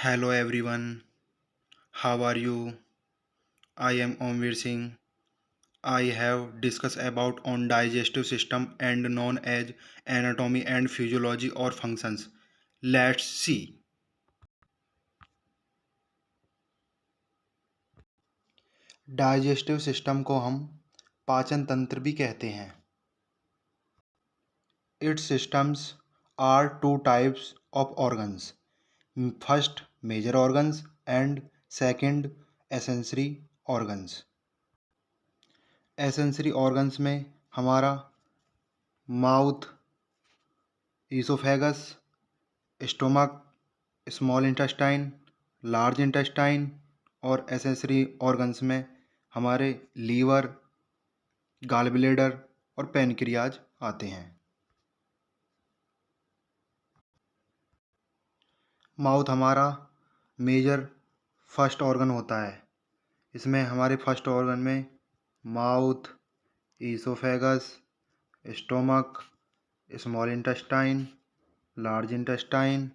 Hello everyone, how are you? I am Omvir Singh. I have discussed about on digestive system and known as anatomy and physiology or functions. Let's see. Digestive system को हम पाचन तंत्र भी कहते हैं. Its systems are two types of organs. First, major organs and second, accessory organs. Accessory organs में हमारा mouth, oesophagus, stomach, small intestine, large intestine और एसेंसरी ऑर्गन्स में हमारे लीवर, गॉल ब्लैडर और पैनक्रियाज आते हैं. माउथ हमारा मेजर फर्स्ट ऑर्गन होता है. इसमें हमारे फर्स्ट ऑर्गन में mouth, oesophagus, stomach, small intestine, large intestine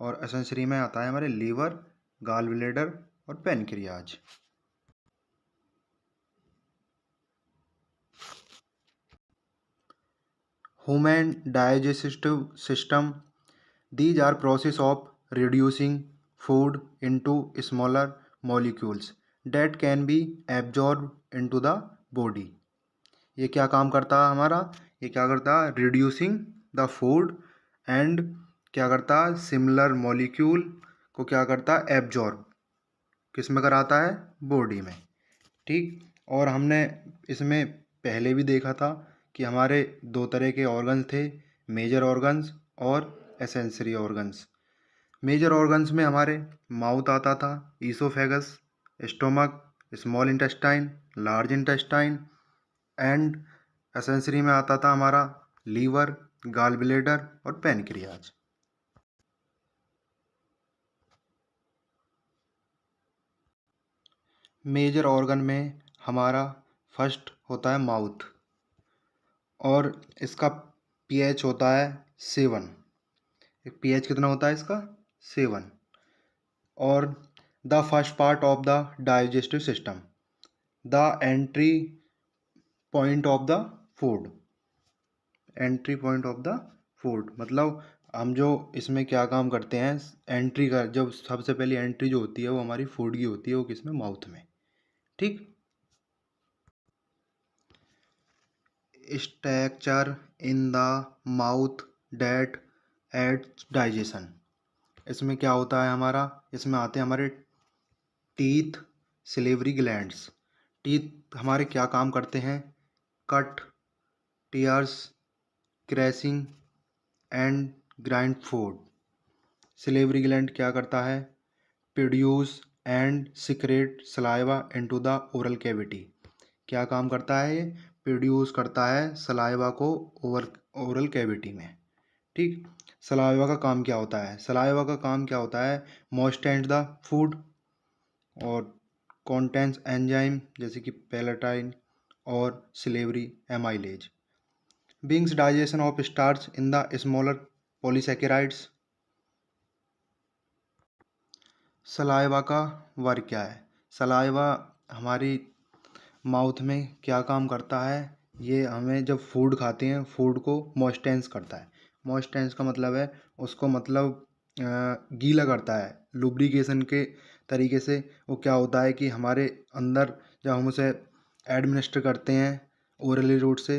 और एसेंसरी में आता है हमारे लीवर, गॉल ब्लैडर और pancreas. Human digestive system. These are process of reducing food into smaller molecules that can be absorbed into the body. ये क्या काम करता है हमारा? ये क्या करता है? रिड्यूसिंग द फूड एंड क्या करता है? सिमिलर मॉलिक्यूल को क्या करता है? एब्जॉर्ब. किस में कराता है? बॉडी में. ठीक. और हमने इसमें पहले भी देखा था कि हमारे दो तरह के ऑर्गन्स थे, मेजर ऑर्गन्स और एसेंसरी ऑर्गन्स. मेजर ऑर्गन्स में हमारे माउथ आता था, oesophagus, stomach, small intestine, large intestine and accessory में आता था हमारा लीवर, गॉल ब्लैडर और पैनक्रियाज. मेजर ऑर्गन में हमारा फर्स्ट होता है माउथ और इसका पीएच होता है 7. पीएच कितना होता है इसका? 7. और the first part of the digestive system, the entry point of the food. Entry point of the food मतलब हम जो इसमें क्या काम करते हैं, एंट्री का जब सबसे पहली एंट्री जो होती है वो हमारी फूड की होती है, वो किसमें? माउथ में. ठीक. Structure in the mouth that aids digestion. इसमें क्या होता है हमारा? इसमें आते हैं हमारे टीथ, सिलेवरी ग्लैंड्स. टीथ हमारे क्या काम करते हैं? Cut, tears, crushing and grind food. Salivary gland क्या करता है? Produce and secrete saliva into the oral cavity. क्या काम करता है? ये प्रोड्यूस करता है सलाइवा को ओरल कैविटी में. ठीक. सलाइवा का काम क्या होता है? सलाइवा का काम क्या होता है? मॉइस्चराइज द फूड और कॉन्टेंस एंजाइम जैसे कि पैलेटाइन और salivary amylase. बिंग्स digestion of starch in the smaller polysaccharides. Saliva का वर्क क्या है? सलाइवा हमारी माउथ में क्या काम करता है? ये हमें जब फूड खाते हैं, फूड को मॉइस्चराइज करता है. मॉइस्चराइज का मतलब है उसको मतलब गीला करता है. लुब्रिकेशन के तरीके से वो क्या होता है कि हमारे अंदर जब हम उसे एडमिनिस्टर करते हैं ओरली रूट से,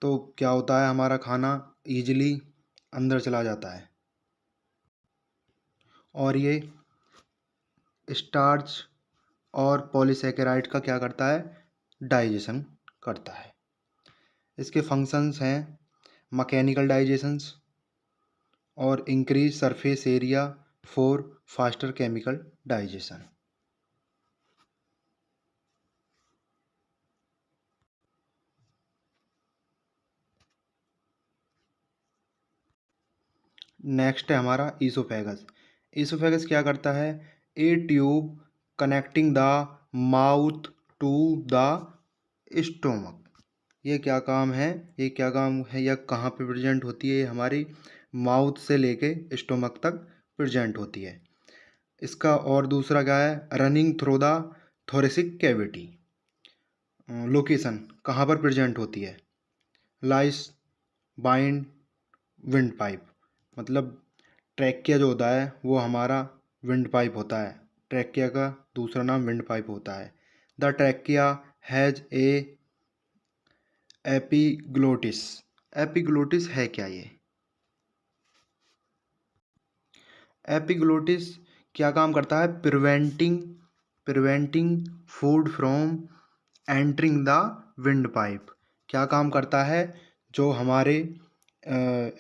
तो क्या होता है? हमारा खाना ईजिली अंदर चला जाता है और ये स्टार्च और पॉलीसैकेराइड का क्या करता है? डाइजेशन करता है. इसके फंक्शंस हैं मैकेनिकल डाइजेशंस और increase surface area for faster chemical digestion. Next है हमारा ईसोफेगस. ईसोफेगस क्या करता है? A tube connecting the mouth to the stomach. ये क्या काम है? ये क्या काम है या कहाँ पे प्रेजेंट होती है? ये हमारी माउथ से लेके स्टोमक तक प्रेजेंट होती है. इसका और दूसरा क्या है, running through the thoracic cavity. Location कहाँ पर प्रेजेंट होती है, लाइस बाइंड विंड पाइप, मतलब ट्रैकिया जो होता है वो हमारा विंड पाइप होता है। ट्रैकिया का दूसरा नाम विंड पाइप होता है। The trachea has a epiglottis. Epiglottis है क्या ये? एपिग्लोटिस क्या काम करता है, preventing food from entering the wind pipe. क्या काम करता है, जो हमारे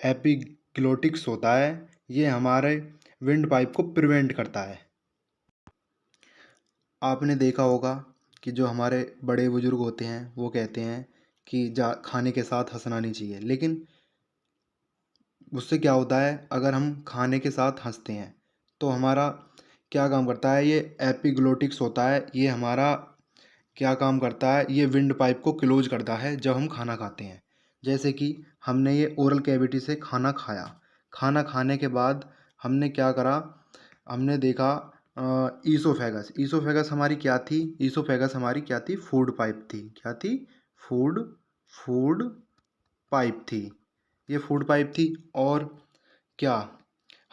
एपिग्लोटिक्स होता है ये हमारे विंड पाइप को प्रिवेंट करता है। आपने देखा होगा कि जो हमारे बड़े बुजुर्ग होते हैं वो कहते हैं कि जा खाने के साथ हंसना नहीं चाहिए, लेकिन उससे क्या होता है, अगर हम खाने के साथ हंसते हैं तो हमारा क्या काम करता है, ये एपिग्लोटिक्स होता है, ये हमारा क्या काम करता है, ये विंड पाइप को क्लोज करता है जब हम खाना खाते हैं। जैसे कि हमने ये ओरल कैविटी से खाना खाया, खाना खाने के बाद हमने क्या करा, हमने देखा ईसोफेगस। ईसोफेगस हमारी क्या थी, ईसोफेगस हमारी क्या थी, फूड पाइप थी। क्या थी? फूड फूड पाइप थी। ये फूड पाइप थी। और क्या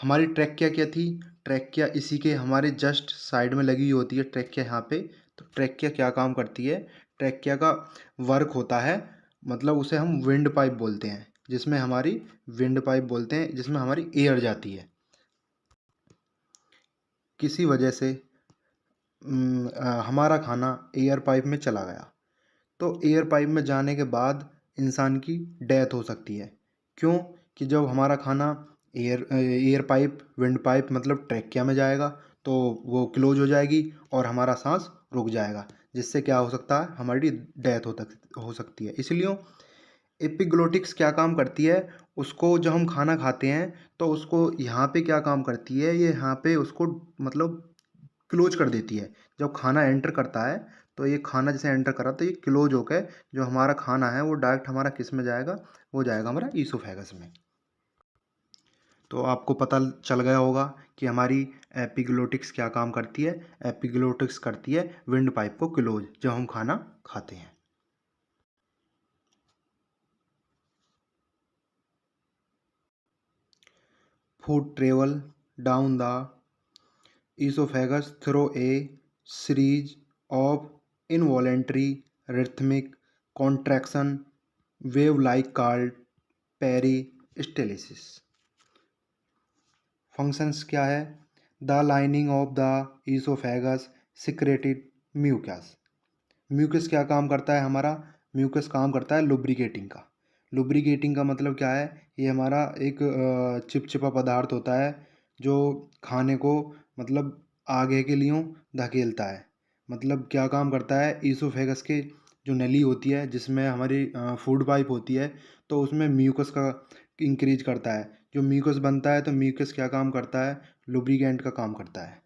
हमारी ट्रैकिया क्या थी, ट्रैकिया इसी के हमारे जस्ट साइड में लगी होती है ट्रैकिया यहाँ पे। तो ट्रैकिया क्या काम करती है, ट्रैकिया का वर्क होता है, मतलब उसे हम विंड पाइप बोलते हैं, जिसमें हमारी विंड पाइप बोलते हैं, जिसमें हमारी एयर जाती है। किसी वजह से हमारा खाना एयर पाइप में चला गया, तो एयर पाइप में जाने के बाद इंसान की डेथ हो सकती है। क्यों? कि जब हमारा खाना एयर पाइप विंड पाइप मतलब ट्रैकिया में जाएगा तो वो क्लोज हो जाएगी और हमारा सांस रुक जाएगा, जिससे क्या हो सकता है, हमारी डेथ हो सकती है। इसलिए एपिग्लोटिक्स क्या काम करती है, उसको जब हम खाना खाते हैं तो उसको यहाँ पे क्या काम करती है, ये यहाँ पे उसको मतलब क्लोज कर देती है। जब खाना एंटर करता है तो ये खाना जैसे एंटर करा तो ये क्लोज होकर जो हमारा खाना है वो डायरेक्ट हमारा किस में जाएगा, वो जाएगा हमारा ईसोफेगस में। तो आपको पता चल गया होगा कि हमारी एपिग्लोटिक्स क्या काम करती है। एपिग्लोटिक्स करती है विंड पाइप को क्लोज जब हम खाना खाते हैं। Food travel down the esophagus through a series of involuntary rhythmic contraction wave like called peristalsis। Functions क्या है, the lining of the esophagus secreted mucus। Mucus क्या काम करता है हमारा, म्यूकस काम करता है लुब्रिकेटिंग का। लुब्रिकेटिंग का मतलब क्या है, ये हमारा एक चिपचिपा पदार्थ होता है जो खाने को मतलब आगे के लिए धकेलता है। मतलब क्या काम करता है, ईसोफेगस के जो नली होती है जिसमें हमारी फूड पाइप होती है, तो उसमें म्यूकस का इंक्रीज करता है। जो म्यूकस बनता है तो म्यूकस क्या काम करता है, लुब्रिकेंट का काम करता है।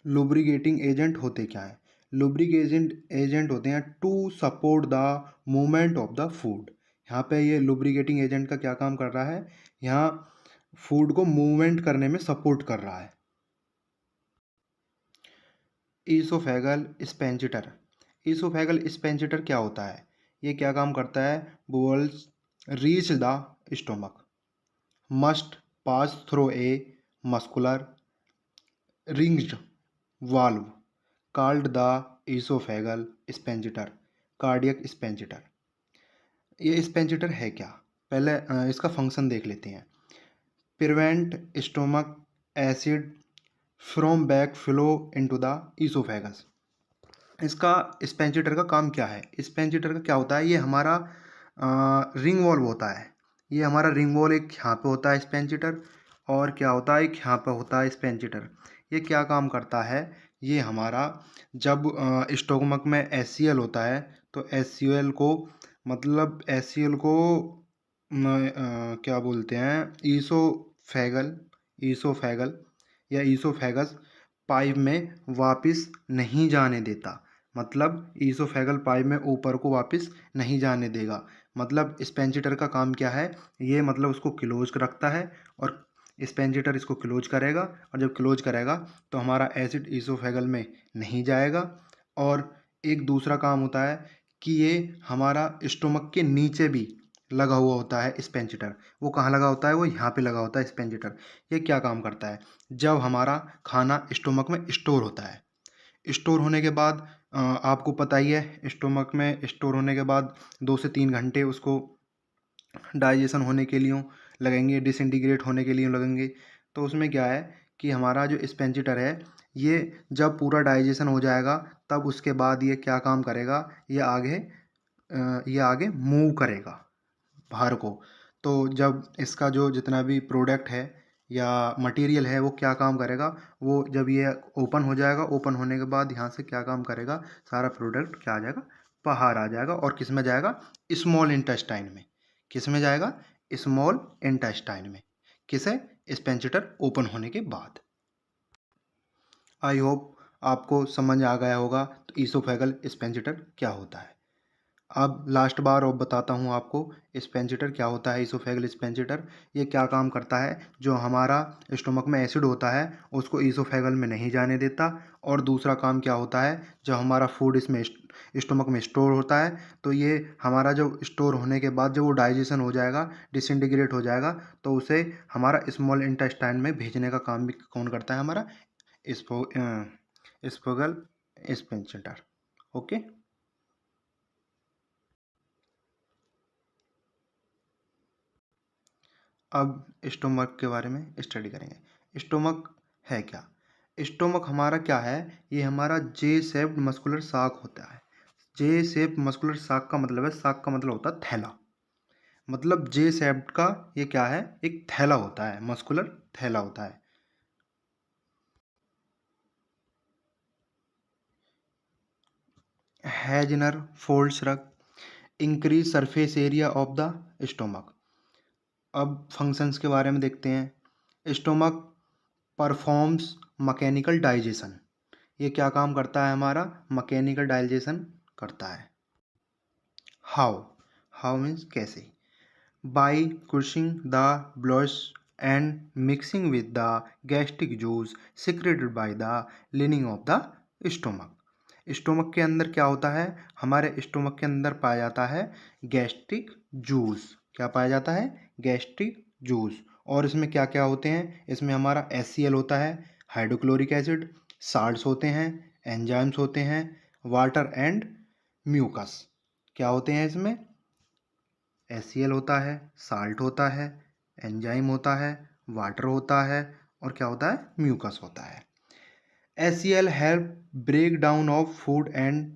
लुब्रिकेटिंग एजेंट होते क्या है, लुब्रिकेशन एजेंट होते हैं to support the movement of the food. यहाँ पे ये लुब्रिकेटिंग एजेंट का क्या काम कर रहा है, यहाँ फूड को मूवमेंट करने में सपोर्ट कर रहा है। ईसोफेगल स्पेंचिटर। ईसोफेगल स्पेंचिटर क्या होता है, ये क्या काम करता है, bolus reach the stomach must pass through a muscular ringed valve called the oesophageal sphincter, cardiac sphincter. ये स्पेंचिटर है क्या, पहले इसका फंक्शन देख लेते हैं। Prevent stomach acid from back flow into the oesophagus. इसका स्पेंचिटर का काम क्या है, स्पेंचिटर का क्या होता है, ये हमारा रिंग वॉल्व होता है। ये हमारा रिंग वॉल एक यहाँ पे होता है स्पेंचिटर, और क्या होता है, एक यहाँ पे होता है स्पेंचिटर। ये क्या काम करता है, ये हमारा जब स्टोमक में एचसीएल होता है तो एचसीएल को मतलब एचसीएल को क्या बोलते हैं, ईसोफेगल या ईसोफेगस पाइप में वापस नहीं जाने देता। मतलब ईसोफेगल पाइप में ऊपर को वापस नहीं जाने देगा। मतलब स्पेंचिटर का काम क्या है, ये मतलब उसको क्लोज रखता है और स्पेंजिटर इसको क्लोज करेगा, और जब क्लोज करेगा तो हमारा एसिड ईसोफेगल में नहीं जाएगा। और एक दूसरा काम होता है कि ये हमारा स्टोमक के नीचे भी लगा हुआ होता है स्पेंजिटर। वो कहाँ लगा होता है? वो यहाँ पे लगा होता है स्पेंजिटर। ये क्या काम करता है? जब हमारा खाना स्टोमक में स्टोर होता है, स्टोर होने के बाद आपको पता ही है, स्टोमक में स्टोर होने के बाद 2 से 3 घंटे उसको डाइजेशन होने के लिए लगेंगे, डिसइंटीग्रेट होने के लिए लगेंगे। तो उसमें क्या है कि हमारा जो स्पेंजिटर है, ये जब पूरा डाइजेशन हो जाएगा तब उसके बाद ये क्या काम करेगा, ये आगे मूव करेगा बाहर को। तो जब इसका जो जितना भी प्रोडक्ट है या मटेरियल है वो क्या काम करेगा, वो जब ये ओपन हो जाएगा, ओपन होने के बाद यहाँ से क्या काम करेगा, सारा प्रोडक्ट क्या आ जाएगा, बाहर आ जाएगा। और किस में जाएगा? स्मॉल इंटेस्टाइन में। किस में जाएगा? स्मॉल इंटेस्टाइन में। किसे? स्पेंजिटर ओपन होने के बाद। आई होप आपको समझ आ गया होगा तो ईसोफेगल स्पेंजिटर क्या होता है। अब लास्ट बार और बताता हूँ आपको स्पेंजिटर क्या होता है। ईसोफेगल स्पेंजिटर ये क्या काम करता है, जो हमारा स्टोमक में एसिड होता है उसको ईसोफेगल में नहीं जाने देता। और दूसरा काम क्या होता है, जब हमारा फूड इसमें स्टोमक में स्टोर होता है तो ये हमारा जो स्टोर होने के बाद जब वो डाइजेशन हो जाएगा, डिसइंटीग्रेट हो जाएगा, तो उसे हमारा स्मॉल इंटेस्टाइन में भेजने का काम भी कौन करता है? हमारा स्पोगल स्पेंजिटर। ओके। अब स्टोमक के बारे में स्टडी करेंगे। स्टोमक है क्या? स्टोमक हमारा क्या है? ये हमारा जे शेप्ड मस्कुलर साक होता है। जे शेप मस्कुलर साक का मतलब है, साक का मतलब होता है थैला। मतलब जे शेप्ड का ये क्या है? एक थैला होता है, मस्कुलर थैला होता है। हैजनर फोल्ड्स रख increase surface area of the stomach. अब फंक्शंस के बारे में देखते हैं। Stomach performs mechanical digestion. ये क्या काम करता है? हमारा मैकेनिकल डाइजेशन करता है। हाउ? हाउ मीन्स कैसे? By crushing the bloods and mixing with the gastric juice secreted by the lining of the stomach. Stomach के अंदर क्या होता है? हमारे स्टोमक के अंदर पाया जाता है गैस्ट्रिक जूस। क्या पाया जाता है? Gastric juice. और इसमें क्या क्या होते हैं? इसमें हमारा HCl होता है, हाइड्रोक्लोरिक एसिड, साल्ट्स होते हैं, एंजाइम्स होते हैं, वाटर एंड म्यूकस। क्या होते हैं इसमें? HCl होता है, साल्ट होता है, एंजाइम होता है, वाटर होता है, और क्या होता है? म्यूकस होता है। HCl help break down of food and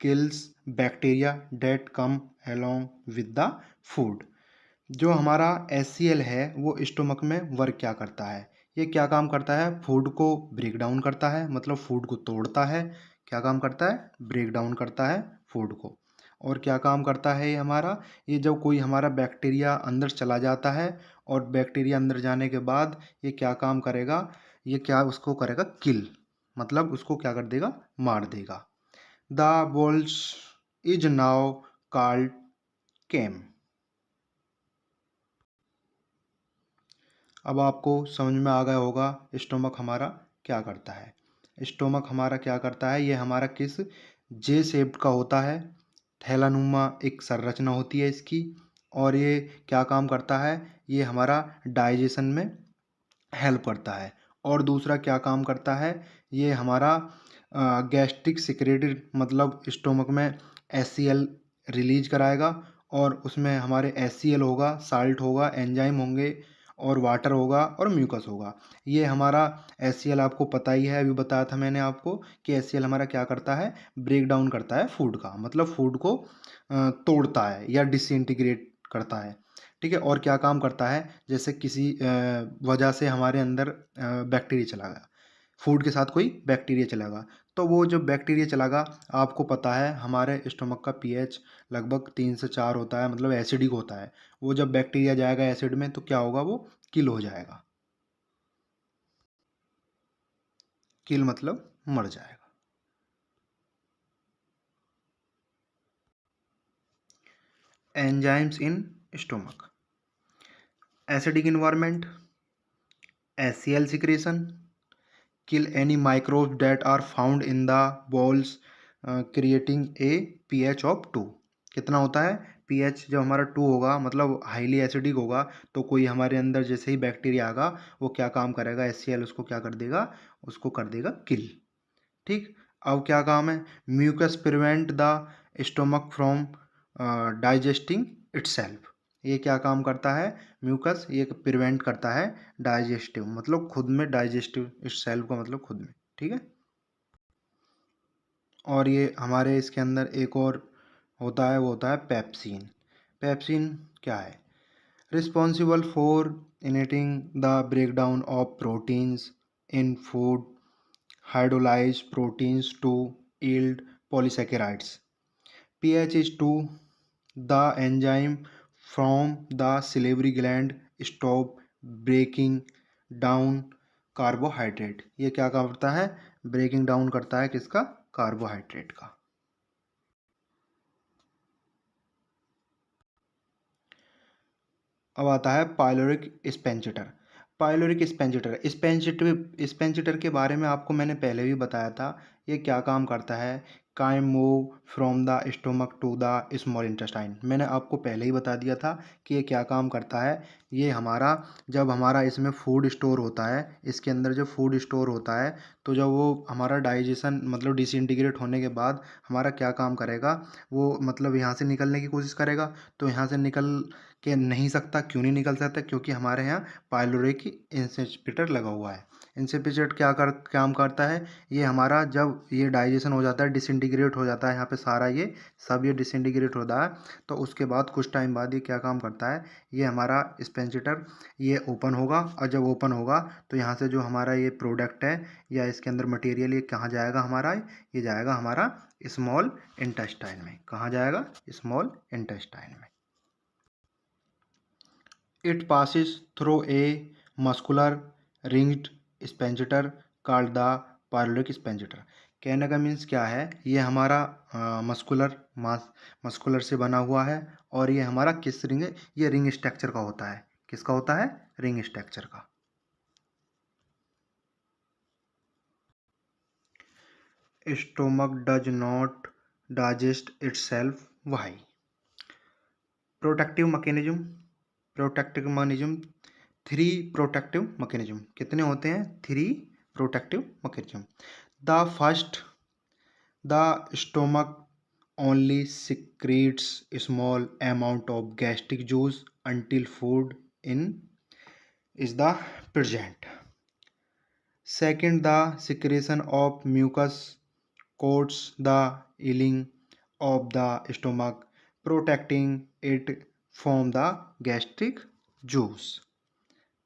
kills bacteria that come along with the food। जो हमारा HCl है वो स्टोमक में वर्क क्या करता है? ये क्या काम करता है? फूड को ब्रेक डाउन करता है, मतलब फूड को तोड़ता है। क्या काम करता है? ब्रेक डाउन करता है फूड को। और क्या काम करता है ये हमारा? ये जब कोई हमारा बैक्टीरिया अंदर चला जाता है, और बैक्टीरिया अंदर जाने के बाद ये क्या काम करेगा? ये क्या उसको करेगा? किल। मतलब उसको क्या कर देगा? मार देगा। द वोल्स इज नाउ कॉल्ड केम। अब आपको समझ में आ गया होगा स्टोमक हमारा क्या करता है। स्टोमक हमारा क्या करता है? ये हमारा किस जे शेप्ड का होता है, थैलानुमा एक संरचना होती है इसकी। और ये क्या काम करता है? ये हमारा डाइजेशन में हेल्प करता है। और दूसरा क्या काम करता है? ये हमारा गैस्ट्रिक सिक्रेटेड, मतलब स्टोमक में HCl रिलीज कराएगा, और उसमें हमारे HCl होगा, साल्ट होगा, एंजाइम होंगे, और वाटर होगा, और म्यूकस होगा। ये हमारा HCl आपको पता ही है, अभी बताया था मैंने आपको कि HCl हमारा क्या करता है? ब्रेक डाउन करता है फूड का, मतलब फूड को तोड़ता है या डिसइंटीग्रेट करता है। ठीक है। और क्या काम करता है? जैसे किसी वजह से हमारे अंदर बैक्टीरिया चला गया, फूड के साथ कोई बैक्टीरिया चला गया, तो वो जो बैक्टीरिया चला गया, आपको पता है हमारे स्टोमक का pH लगभग 3 से 4 होता है, मतलब एसिडिक होता है। वो जब बैक्टीरिया जाएगा एसिड में तो क्या होगा? वो किल हो जाएगा। किल मतलब मर जाएगा। Enzymes in stomach. Acidic environment, HCl secretion, kill any microbes that are found in the walls, creating a pH of 2। कितना होता है pH? जब हमारा 2 होगा मतलब हाईली एसिडिक होगा, तो कोई हमारे अंदर जैसे ही बैक्टीरिया आएगा वो क्या काम करेगा, HCl उसको क्या कर देगा, उसको कर देगा किल। ठीक, अब क्या काम है, mucus prevent the stomach from digesting itself. ये क्या काम करता है, म्यूकस ये प्रिवेंट करता है डाइजेस्टिव, मतलब खुद में डाइजेस्टिव, इटसेल्फ का मतलब खुद में। ठीक है, और ये हमारे इसके अंदर एक और होता है, वो होता है पेप्सिन। पेप्सिन क्या है, responsible for initiating the breakdown of proteins in food, hydrolyze proteins to yield polysaccharides. pH is 2. The enzyme from the salivary gland stop breaking down carbohydrate। ये क्या करता है, ब्रेकिंग डाउन करता है किसका, कार्बोहाइड्रेट का। अब आता है पाइलोरिक स्पेंचेटर। पाइलोरिक स्पेंचेटर, स्पेंचेटर के बारे में आपको मैंने पहले भी बताया था। ये क्या काम करता है, chyme move from the stomach to the small intestine. मैंने आपको पहले ही बता दिया था कि ये क्या काम करता है। ये हमारा जब हमारा इसमें फूड स्टोर होता है, इसके अंदर जब फूड स्टोर होता है, तो जब वो हमारा डाइजेशन मतलब डिसइंटीग्रेट होने के बाद हमारा क्या काम करेगा, वो मतलब यहाँ से निकलने की कोशिश करेगा। तो यहाँ से निकल के नहीं सकता, क्यों नहीं निकल सकता, क्योंकि हमारे यहाँ पाइलोरिक इंसेप्टर लगा हुआ है। इंसेप्टर क्या काम करता है, ये हमारा जब ये डाइजेशन हो जाता है, डिसइंटीग्रेट हो जाता है, यहाँ पे सारा ये सब ये डिसइंटीग्रेट होता है, तो उसके बाद कुछ टाइम बाद ये क्या काम करता है, ये हमारा स्पेंचेटर ये ओपन होगा, और जब ओपन होगा तो यहाँ से जो हमारा ये प्रोडक्ट है या इसके अंदर मटेरियल ये कहाँ जाएगा हमारा, ये जाएगा हमारा स्मॉल इंटेस्टाइन में। कहाँ जाएगा, स्मॉल इंटेस्टाइन में। It passes through a muscular ringed sphincter called the pyrotic sphincter। कहने का मीन्स क्या है, ये हमारा मस्कुलर से बना हुआ है, और ये हमारा किस रिंग, ये रिंग स्ट्रक्चर का होता है। किसका होता है, रिंग स्ट्रक्चर का। Stomach does not digest itself, why? Protective mechanism, protective mechanism, 3 protective mechanism. कितने होते हैं, 3 protective mechanism. The first, the stomach only secretes small amount of gastric juice until food in is the present. Second, the secretion of mucus coats the lining of the stomach, protecting it from the gastric juice.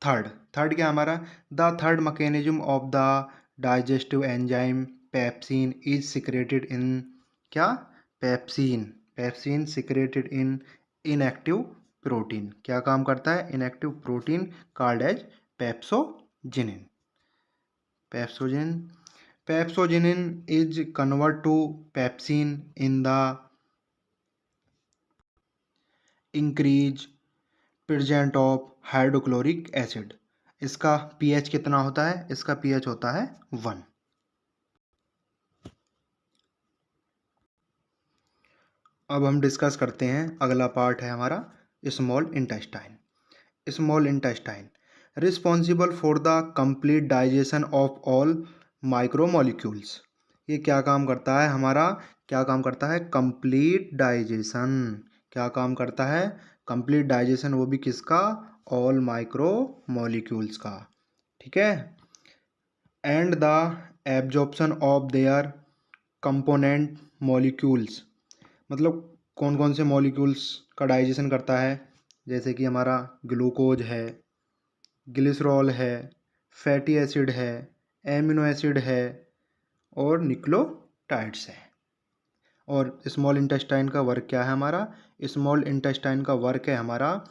Third क्या हमारा, the third mechanism of the digestive enzyme pepsin is secreted in, क्या, pepsin secreted in inactive protein. क्या काम करता है, inactive protein called as pepsinogen. Pepsinogen is convert to pepsin in the increase present of hydrochloric acid. इसका pH कितना होता है, इसका पीएच होता है 1। अब हम डिस्कस करते हैं, अगला पार्ट है हमारा small intestine. Small intestine responsible for the complete digestion of all micromolecules. ये क्या काम करता है हमारा, क्या काम करता है, कंप्लीट डाइजेशन। क्या काम करता है, कंप्लीट डाइजेशन, वो भी किसका, ऑल माइक्रोमोलिक्यूल्स का। ठीक है, and the absorption of their component molecules, मतलब कौन कौन से मॉलिक्यूल्स का डाइजेशन करता है, जैसे कि हमारा ग्लूकोज है, ग्लिसरॉल है, फैटी एसिड है, एमिनो एसिड है, और न्यूक्लियोटाइड्स है। और स्मॉल इंटेस्टाइन का वर्क क्या है हमारा, स्मॉल इंटेस्टाइन का वर्क है हमारा,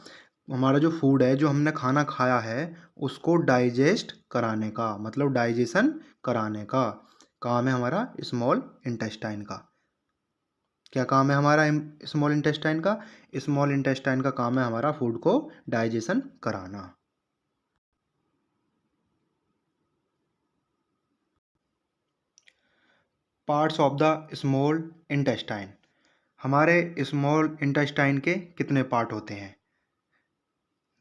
हमारा जो फूड है, जो हमने खाना खाया है, उसको डाइजेस्ट कराने का, मतलब डाइजेशन कराने का काम है हमारा स्मॉल इंटेस्टाइन का। क्या काम है हमारा स्मॉल इंटेस्टाइन का, स्मॉल इंटेस्टाइन का काम है हमारा फूड को डाइजेशन कराना। Parts of the small intestine. हमारे स्मॉल इंटेस्टाइन के कितने पार्ट होते हैं?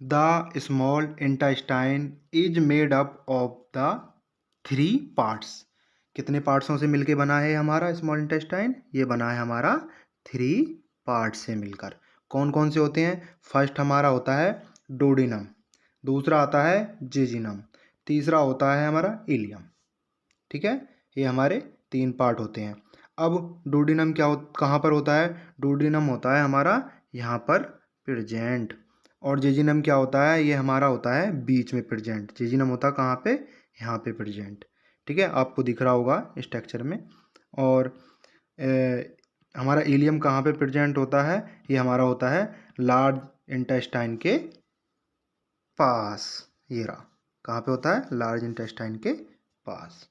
The small intestine is made up of the 3 parts. कितने पार्ट्सों से मिलके बना है हमारा स्मॉल इंटेस्टाइन? ये बना है हमारा 3 पार्ट से मिलकर। कौन कौन से होते हैं? फर्स्ट हमारा होता है डोडिनम, दूसरा आता है जेजिनम, तीसरा होता है हमारा इलियम। ठीक है, ये हमारे 3 पार्ट होते हैं। अब डोडिनम कहाँ पर होता है? डोडिनम होता है हमारा यहाँ पर प्रेजेंट, और जेजिनम क्या होता है? ये हमारा होता है बीच में प्रेजेंट। जेजिनम होता है कहाँ पे? यहाँ पे प्रेजेंट। ठीक है, आपको दिख रहा होगा स्ट्रक्चर में। और हमारा इलियम कहाँ पे प्रेजेंट होता है? ये हमारा होता है लार्ज इंटेस्टाइन के पास। ये रहा, कहाँ पे होता है? लार्ज इंटेस्टाइन के पास।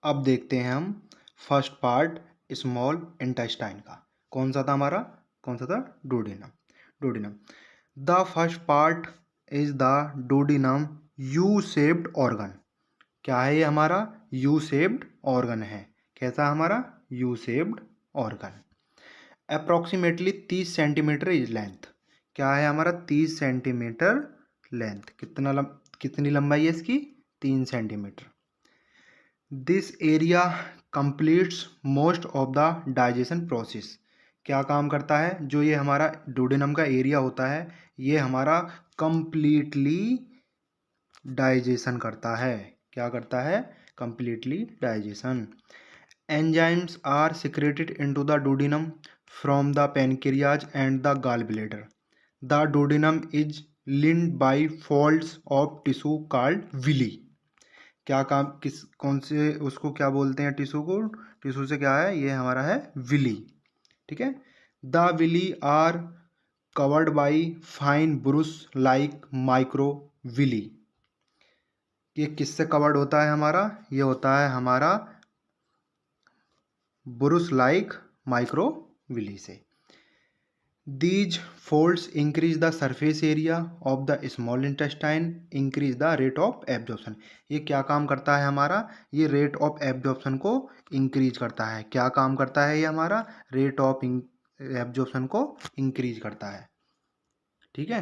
अब देखते हैं हम फर्स्ट पार्ट स्मॉल इंटेस्टाइन का। कौन सा था हमारा? कौन सा था? Duodenum. Duodenum. The first part is the duodenum U shaped organ. क्या है ये हमारा? यू शेप्ड ऑर्गन है। कैसा हमारा? U shaped organ. Approximately 30 centimetre is length. क्या है हमारा? 30 सेंटीमीटर लेंथ। कितनी लंबाई है इसकी? 3 centimetre. This area completes most of the digestion process. क्या काम करता है? जो ये हमारा डोडेनम का एरिया होता है, ये हमारा कंप्लीटली डाइजेशन करता है। क्या करता है? Completely digestion. Enzymes are secreted into the duodenum from the pancreas and the gall bladder. The duodenum is linked by folds of tissue called villi. क्या काम, कौन से उसको क्या बोलते हैं? टिश्यू को। टिश्यू से क्या है? ये हमारा है विली। ठीक है, the villi are covered by fine brush like micro villi. ये किससे कवर्ड होता है हमारा? ये होता है हमारा ब्रुश लाइक माइक्रो विली से। These folds increase the surface area of the small intestine, increase the rate of absorption। ये क्या काम करता है हमारा? ये रेट ऑफ एब्जॉर्प्शन को इंक्रीज करता है। क्या काम करता है ये हमारा? रेट ऑफ एब्जॉर्प्शन को इंक्रीज करता है। ठीक है,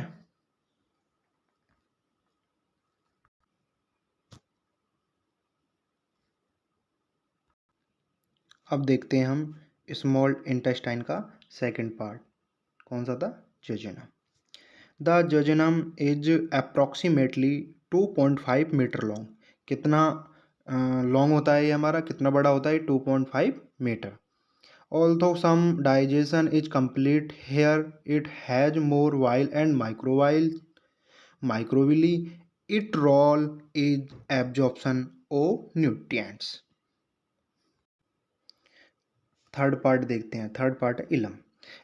अब देखते हैं हम स्मॉल इंटेस्टाइन का सेकंड पार्ट। कौन सा था? Jejunum. The jejunum is approximately 2.5 metre long. कितना लॉन्ग होता है ये हमारा? कितना बड़ा होता है? 2.5 metre. Although some digestion is complete here, it has more villi and microvilli it role is absorption of nutrients. Third part देखते हैं। थर्ड पार्ट है इलम।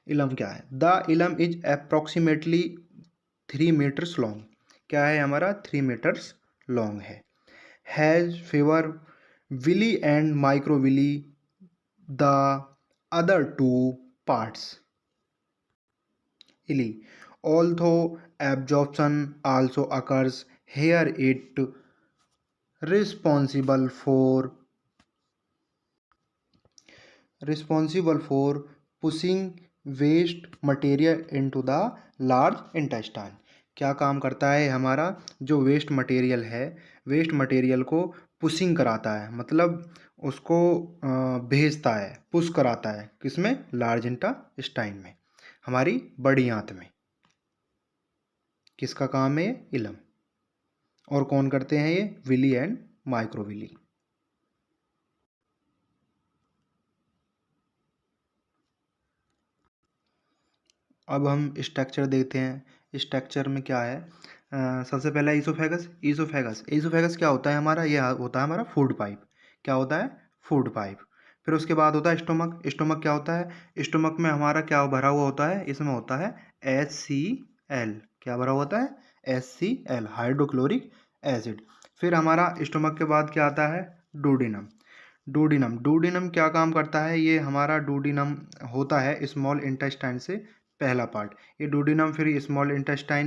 इलम क्या है? द इलम इज अप्रॉक्सीमेटली 3 मीटर्स लॉन्ग। क्या है हमारा? 3 मीटर्स लॉन्ग है। Has fever villi and microvilli the other 2 parts ileum. Although absorption also occurs here, it responsible for pushing waste material into the large intestine. क्या काम करता है हमारा? जो वेस्ट मटेरियल है, वेस्ट मटेरियल को पुशिंग कराता है, मतलब उसको भेजता है, पुश कराता है। किसमें? लार्ज इंटेस्टाइन में, हमारी बड़ी आंत में। किसका काम है? इलम। और कौन करते हैं ये? Villi and microvilli. अब हम स्ट्रक्चर देखते हैं। स्ट्रक्चर में क्या है? सबसे पहला ईसोफेगस। ईसोफेगस क्या होता है हमारा? ये होता है हमारा फूड पाइप। क्या होता है? Food pipe. फिर उसके बाद होता है स्टोमक। स्टोमक क्या होता है? स्टोमक में हमारा क्या भरा हुआ होता है? इसमें होता है HCl। क्या भरा हुआ होता है? HCl, hydrochloric acid. फिर हमारा स्टोमक के बाद क्या आता है? डोडिनम। डोडिनम क्या काम करता है? ये हमारा डोडिनम होता है स्मॉल इंटेस्टाइन से पहला पार्ट। ये डोडिनम फिर स्मॉल इंटेस्टाइन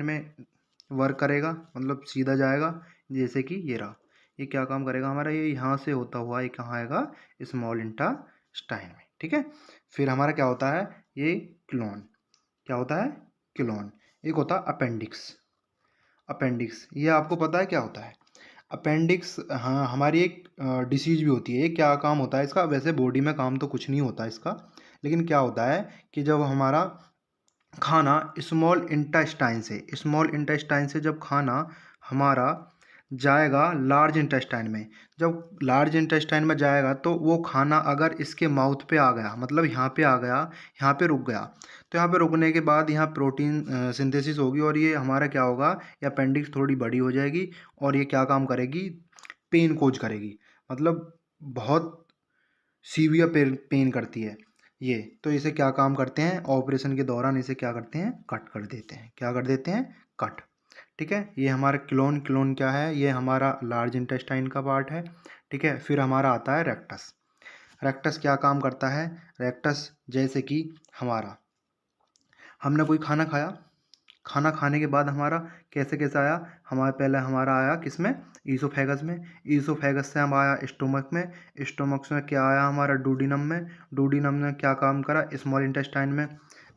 में वर्क करेगा, मतलब सीधा जाएगा, जैसे कि ये रहा। ये क्या काम करेगा हमारा, ये यहाँ से होता हुआ ये कहाँ आएगा, स्मॉल इंटेस्टाइन में, ठीक है। फिर हमारा क्या होता है, ये क्लोन, क्या होता है, क्लोन। एक होता है अपेंडिक्स। अपेंडिक्स ये आपको पता है क्या होता है अपेंडिक्स? हाँ, हमारी एक डिसीज भी होती है। ये क्या काम होता है इसका, वैसे बॉडी में काम तो कुछ नहीं होता इसका, लेकिन क्या होता है कि जब हमारा खाना स्मॉल इंटेस्टाइन से जब खाना हमारा जाएगा लार्ज इंटेस्टाइन में, जब लार्ज इंटेस्टाइन में जाएगा तो वो खाना अगर इसके माउथ पे आ गया, मतलब यहाँ पे आ गया, यहाँ पे रुक गया, तो यहाँ पे रुकने के बाद यहाँ प्रोटीन सिंथेसिस होगी और ये हमारा क्या होगा, ये अपेंडिक्स थोड़ी बड़ी हो जाएगी और ये क्या काम करेगी, पेन कोज करेगी, मतलब बहुत सीवियर पेन करती है ये। तो इसे क्या काम करते हैं, ऑपरेशन के दौरान इसे क्या करते हैं, कट कर देते हैं। क्या कर देते हैं, कट। ठीक है, ये हमारा क्लोन। क्लोन क्या है, ये हमारा लार्ज इंटेस्टाइन का पार्ट है। ठीक है, फिर हमारा आता है रेक्टस। रेक्टस क्या काम करता है, रेक्टस जैसे कि हमारा, हमने कोई खाना खाया, खाना खाने के बाद हमारा कैसे कैसे आया, हमारा पहले हमारा आया किस में, ईसोफेगस में। ईसोफेगस से हम आया स्टोमक में। स्टोमक में क्या आया हमारा, डूडीनम में। डूडीनम ने क्या काम करा, स्मॉल इंटेस्टाइन में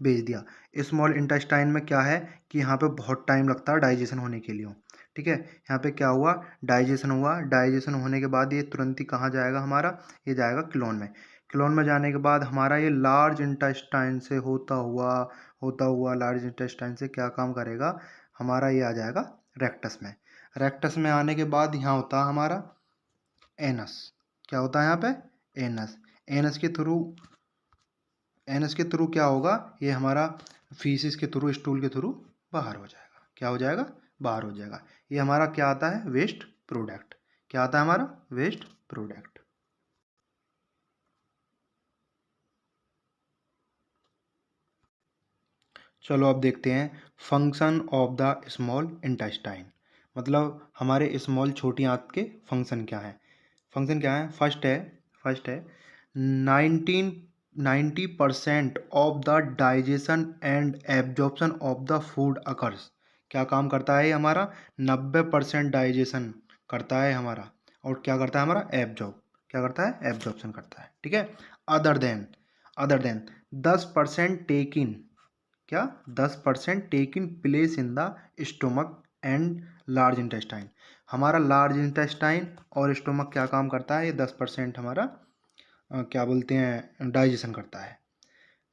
भेज दिया। स्मॉल इंटेस्टाइन में क्या है कि यहाँ पे बहुत टाइम लगता है डाइजेशन होने के लिए। ठीक है, यहाँ पे क्या हुआ, डाइजेशन हुआ। डाइजेशन होने के बाद ये तुरंत ही कहाँ जाएगा हमारा, ये जाएगा क्लोन में। क्लोन में जाने के बाद हमारा ये लार्ज इंटेस्टाइन से होता हुआ लार्ज इंटेस्टाइन से क्या काम करेगा, हमारा ये आ जाएगा रेक्टस में। रेक्टस में आने के बाद यहाँ होता है हमारा एनस। क्या होता है यहाँ पे, एनस। एनस के थ्रू क्या होगा, ये हमारा फीसिस के थ्रू, स्टूल के थ्रू बाहर हो जाएगा। क्या हो जाएगा, बाहर हो जाएगा। ये हमारा क्या आता है, वेस्ट प्रोडक्ट। क्या आता है हमारा, वेस्ट प्रोडक्ट। चलो अब देखते हैं function of the small intestine, मतलब हमारे स्मॉल छोटी आंत के फंक्शन क्या है। फंक्शन क्या है, फर्स्ट है 90% of the digestion and absorption of the food occurs. क्या काम करता है ये हमारा, 90% डाइजेशन करता है हमारा, और क्या करता है हमारा, एब्जॉर्ब, क्या करता है, एब्जॉर्प्शन करता है। ठीक है, अदर देन 10% टेक इन, क्या, 10% take in place in the stomach and large intestine. हमारा लार्ज इंटेस्टाइन और स्टोमक क्या काम करता है, ये 10% हमारा क्या बोलते हैं, डाइजेशन करता है।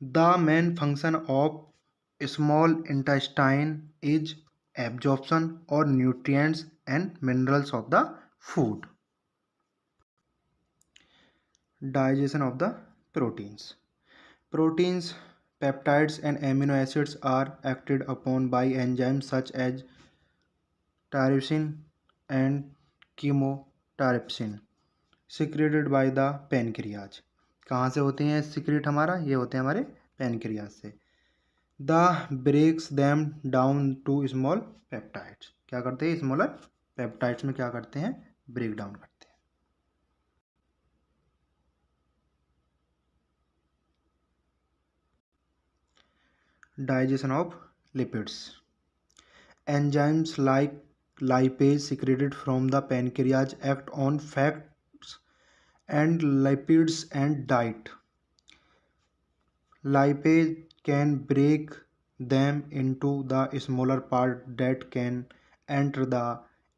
The main function of small intestine is absorption और nutrients and minerals of the food. Digestion of the proteins. Proteins, peptides and amino acids are acted upon by enzymes such as tyrosine and chemotyrosine secreted by the pancreas. कहाँ से होते हैं secret हमारा, ये होते हैं हमारे पैनक्रियाज से। The breaks them down to small peptides. क्या करते हैं, स्मॉलर पेप्टाइड्स में क्या करते हैं, ब्रेक डाउन करते हैं। Digestion of lipids. Enzymes like lipase secreted from the pancreas act on fats and lipids and diet. Lipase can break them into the smaller part that can enter the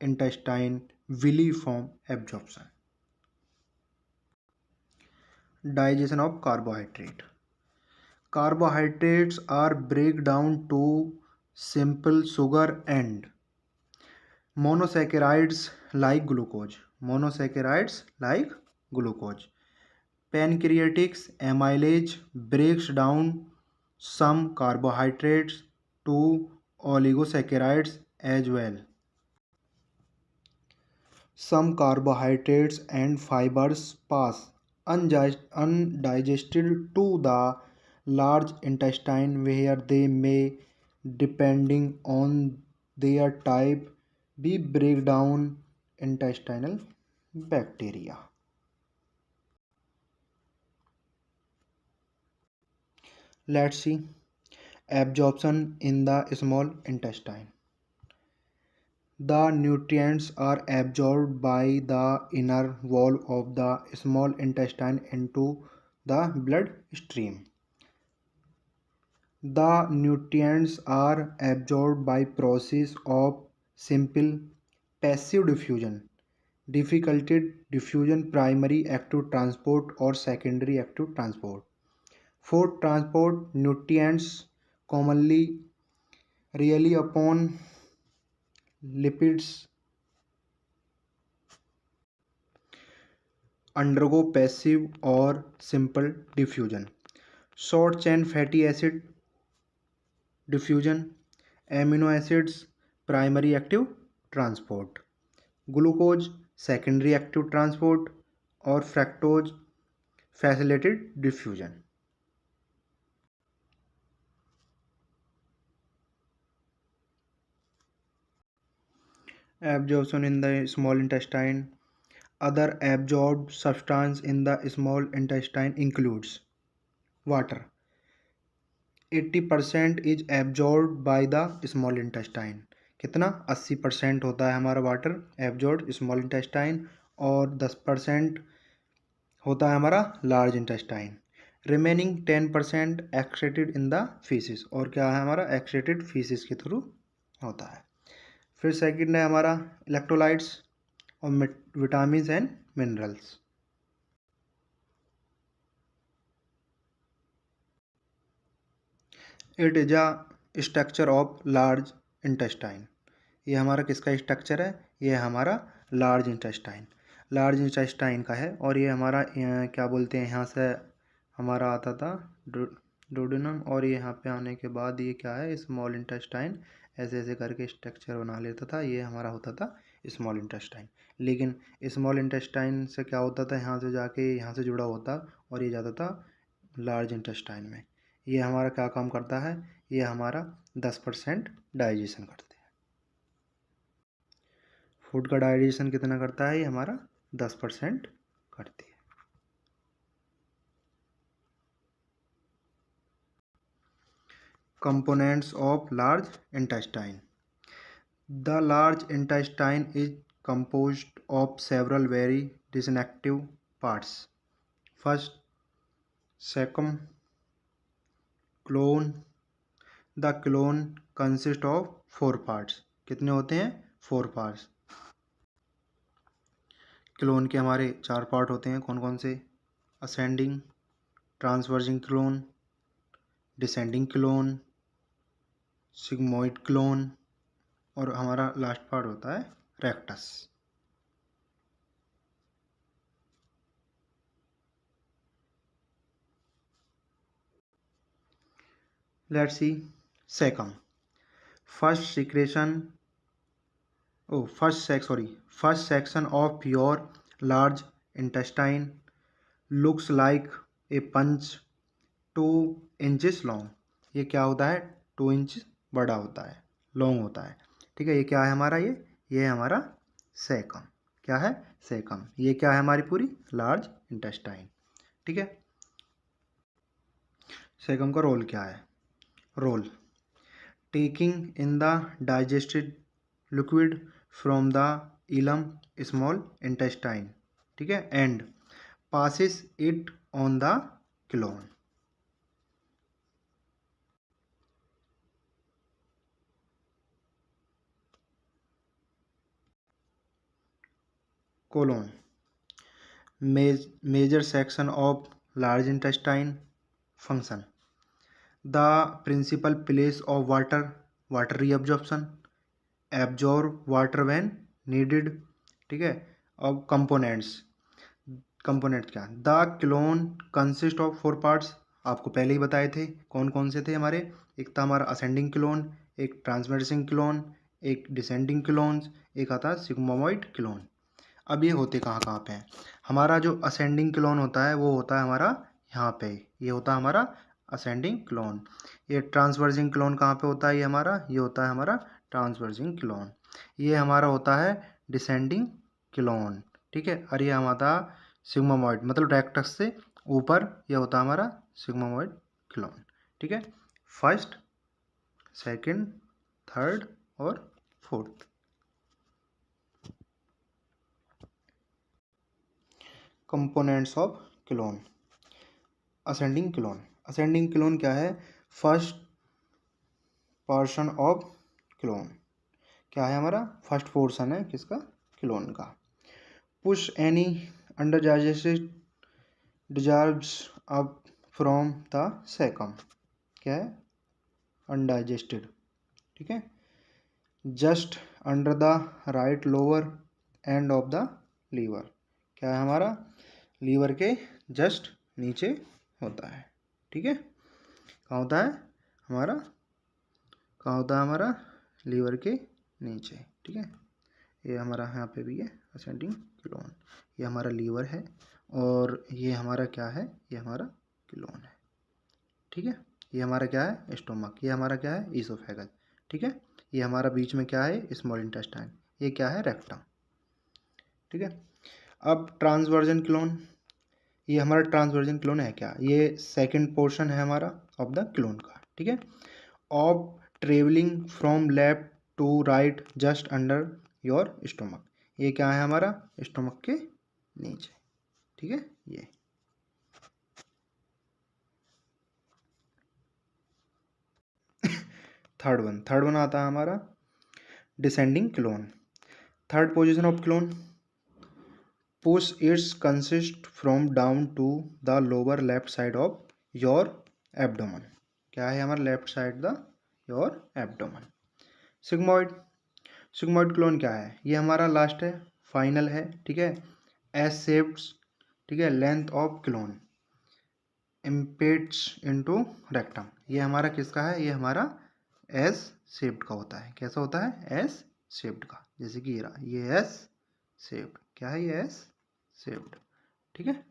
intestine villi from absorption. Digestion of carbohydrate. Carbohydrates are break down to simple sugar and monosaccharides like glucose. Monosaccharides like glucose. Pancreatic amylase breaks down some carbohydrates to oligosaccharides as well. Some carbohydrates and fibers pass undigested to the large intestine where they may, depending on their type, be break down intestinal bacteria. Let's see absorption in the small intestine. The nutrients are absorbed by the inner wall of the small intestine into the blood stream. The nutrients are absorbed by process of simple passive diffusion, difficult diffusion, primary active transport or secondary active transport. For transport, nutrients commonly rely upon lipids undergo passive or simple diffusion. Short chain fatty acid diffusion, amino acids primary active transport, glucose secondary active transport, और fructose facilitated diffusion. Absorption in the small intestine. Other absorbed substance in the small intestine includes water. 80% is absorbed by the small intestine. कितना 80% होता है हमारा water absorb small intestine, और 10% होता है हमारा large intestine. Remaining 10% excreted in the faeces, और क्या है हमारा एक्सक्रीटेड फीसिस के थ्रू होता है. फिर सेकंड है हमारा इलेक्ट्रोलाइट्स और vitamin and minerals. It is a structure of large intestine. ये हमारा किसका स्ट्रक्चर है? ये हमारा लार्ज इंटेस्टाइन. लार्ज इंटेस्टाइन का है, और ये हमारा क्या बोलते हैं, यहाँ से हमारा आता था डोडेनम, और ये यहाँ पे आने के बाद ये क्या है, स्मॉल इंटेस्टाइन. ऐसे ऐसे करके स्ट्रक्चर बना लेता था. ये हमारा होता था स्मॉल इंटेस्टाइन. लेकिन स्मॉल इंटेस्टाइन से क्या होता था, यहाँ से जाके यहाँ से जुड़ा होता और ये जाता था लार्ज इंटेस्टाइन में. ये हमारा क्या काम करता है, ये हमारा 10% डाइजेशन करते हैं. फूड का डाइजेशन कितना करता है, ये हमारा 10% करती है. Components of large intestine. The large intestine is composed of several very distinctive parts. First, cecum, colon. The colon consists of 4 parts. कितने होते हैं? 4 parts. क्लोन के हमारे 4 पार्ट होते हैं. कौन कौन से? Ascending, transverse colon, descending colon, sigmoid colon, और हमारा लास्ट पार्ट होता है rectus. Let's see caecum. First section of your large intestine looks like a punch 2 inches long. ये क्या होता है? 2 इंच बड़ा होता है, लॉन्ग होता है. ठीक है, ये क्या है हमारा? ये है हमारा सेकम. क्या है? सेकम. ये क्या है? हमारी पूरी लार्ज इंटेस्टाइन. ठीक है. सेकम का रोल क्या है? Role taking in the digested liquid from the ileum small intestine. ठीक है. And passes it on the colon. Colon, major section of large intestine. Function: the principal place of water reabsorption, absorb water when needed. ठीक है. अब components क्या? The clone consist of 4 parts. आपको पहले ही बताए थे कौन कौन से थे हमारे. एक था हमारा असेंडिंग क्लोन, एक ट्रांसवर्सिंग क्लोन, एक डिसेंडिंग क्लोन्स, एक आता है सिग्मोइड क्लोन. अब ये होते कहाँ कहाँ पे हैं? हमारा जो असेंडिंग क्लोन होता है वो होता है हमारा यहाँ पे. ये होता है हमारा असेंडिंग क्लोन. ये ट्रांसवर्सिंग क्लोन कहाँ पे होता है? ये होता है हमारा ट्रांसवर्सिंग क्लोन. ये हमारा होता है डिसेंडिंग क्लोन. ठीक है. और ये हमारा सिग्मोइड, मतलब रेक्टस से ऊपर ये होता है हमारा सिग्मोइड क्लोन. ठीक है. फर्स्ट, सेकंड, थर्ड और fourth. Components of clone. Ascending clone, ascending clone क्या है? फर्स्ट पोर्शन ऑफ क्लोन, क्या है हमारा? फर्स्ट पोर्शन है किसका? क्लोन का। Push any under digested deserves up from the caecum, क्या है? अनडाइजेस्टेड, ठीक है। Just under the right lower end of the liver, क्या है हमारा? लीवर के जस्ट नीचे होता है, ठीक है। कहाँ होता है हमारा? कहाँ होता है हमारा? लीवर के नीचे, ठीक है। ये हमारा यहाँ पे भी है असेंडिंग क्लोन। ये हमारा लीवर है और ये हमारा क्या है? ये हमारा क्लोन है, ठीक है। ये हमारा क्या है? स्टोमक। ये हमारा क्या है? ईसोफेगस, ठीक है। ये हमारा बीच में क्या है? Small intestine. ये क्या है? रेक्टम, ठीक है। अब ट्रांसवर्जन क्लोन, ये हमारा ट्रांसवर्जन क्लोन है क्या? ये सेकंड पोर्शन है हमारा ऑफ द क्लोन का, ठीक है। Of travelling from left to right just under your stomach, ये क्या है हमारा? स्टोमक के नीचे, ठीक है। ये थर्ड वन आता है हमारा descending colon. Third position of colon, push its consist from down to the lower left side of your abdomen, क्या है हमारा? Left side the your abdomen. Sigmoid, sigmoid colon क्या है? ये हमारा लास्ट है, फाइनल है, ठीक है। एस शेप्ड, ठीक है, length of colon empties into rectum, ये हमारा किसका है? ये हमारा एस शेप्ड का होता है। कैसा होता है? एस शेप्ड का, जैसे कि ये रहा, ये एस शेप्ड, क्या है? ये एस शेप्ड, ठीक है।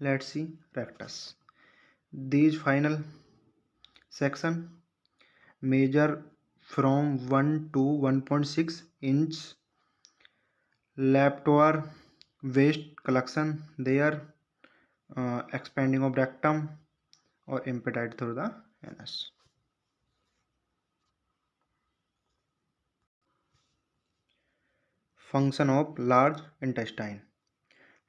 Let's see rectus. These final section major from 1 to 1.6 inch leftover waste collection there, expanding of rectum or impeded through the anus. Function of large intestine,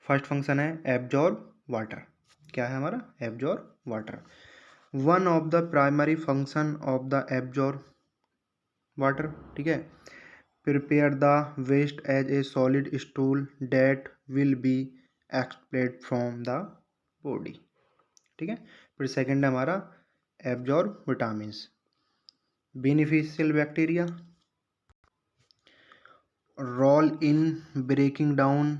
first function है absorb water, क्या है हमारा? Absorb water. One of the primary function of the absorb water, ठीक है। Prepare the waste as a solid stool that will be expelled from the body, ठीक है। फिर second है हमारा absorb vitamins. Beneficial bacteria role in breaking down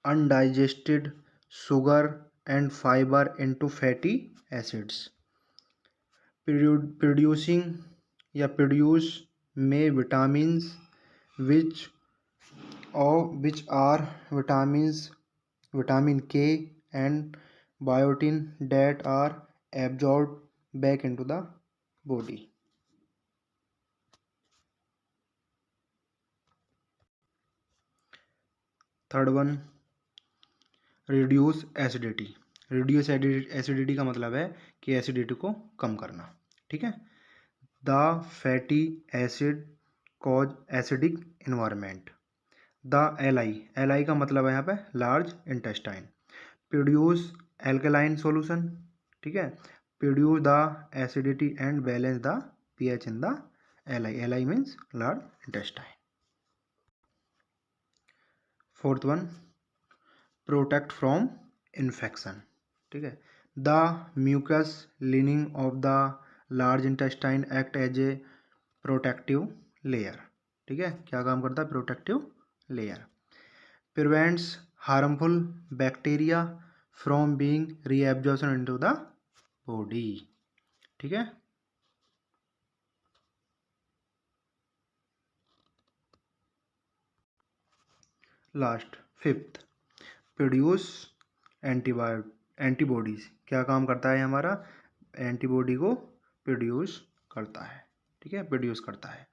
undigested sugar and fibre into fatty acids, producing या produce में vitamins which are vitamin K and biotin that are absorbed back into the body. Third one reduce acidity. Reduce acidity का मतलब है कि acidity को कम करना, ठीक है। The fatty acid cause acidic environment. The L I का मतलब है यहाँ पे large intestine. Produce alkaline solution, ठीक है। Produce the acidity and balance the pH in the L I means large intestine. Fourth one protect from infection, ठीक है। The mucus lining of the large intestine act as a protective layer, ठीक है। क्या काम करता है? Protective layer. Prevents harmful bacteria from being reabsorption into the body, ठीक है। लास्ट फिफ्थ प्रोड्यूस एंटीबॉडीज, क्या काम करता है हमारा? एंटीबॉडी को प्रोड्यूस करता है, ठीक है, प्रोड्यूस करता है।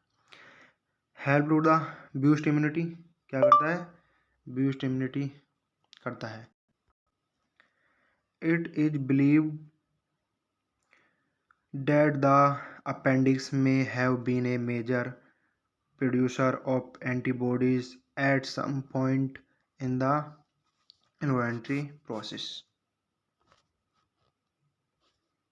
Help to the boost immunity, क्या करता है? बूस्ट इम्यूनिटी करता है। It is believed that the appendix may have been a major producer of antibodies at some point in the involuntary process.